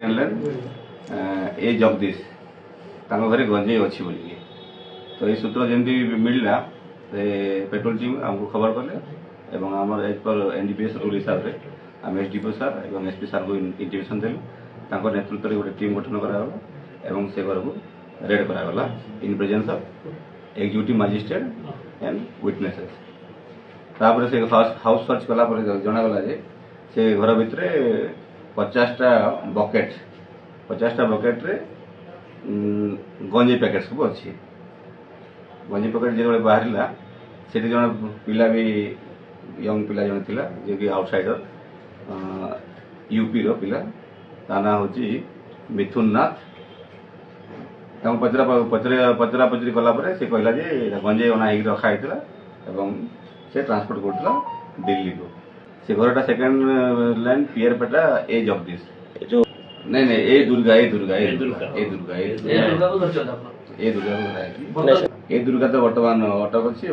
ए जगदीश घरे गंजे अच्छी बोलिए तो ये सूत्र जमी मिलला पेट्रोल टीम आमको खबर कले आम एज पर एनडीपीएस रूल हिसाब से आम एसडीपीओ सार और एसपी सार को इंटीमेशन देलु नेतृत्व में गोटे टीम गठन करागला से घर को रेड करागला in presence of executive magistrate and witnesses तापर से हाउस सर्च कला जनागला से घर भितर 50टा बकेट रे गंजे पैकेट सब अच्छी गंजे पैकेट जो बाहर से जन पिला भी यंग पिला जन थिला जे कि आउटसाइडर यूपी रो पिला ता ना होची मिथुन नाथ पचरा पचरी कला से कहला जे गंजे अना ही रखा है से ट्रांसपोर्ट करता दिल्ली को से घरटा सेकेंड लाइन पियर पेटा ए जगदीश जो नहीं ए दुर्गा ए दुर्गा तो बर्तमान अटक अच्छी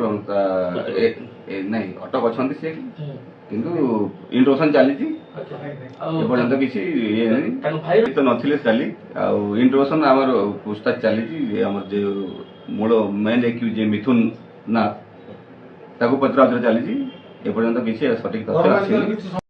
नहीं अटक अच्छा से किंतु इंट्रोडक्शन चली पर्यंत किसी ये नहीं तो नथिले काली इंट्रोडक्शन आमर पूछताछ चली जो मूल मेन एक्यूज मिथुन नाथ ताको पचरा चली एपर्यंत किसी सठिक तथ्य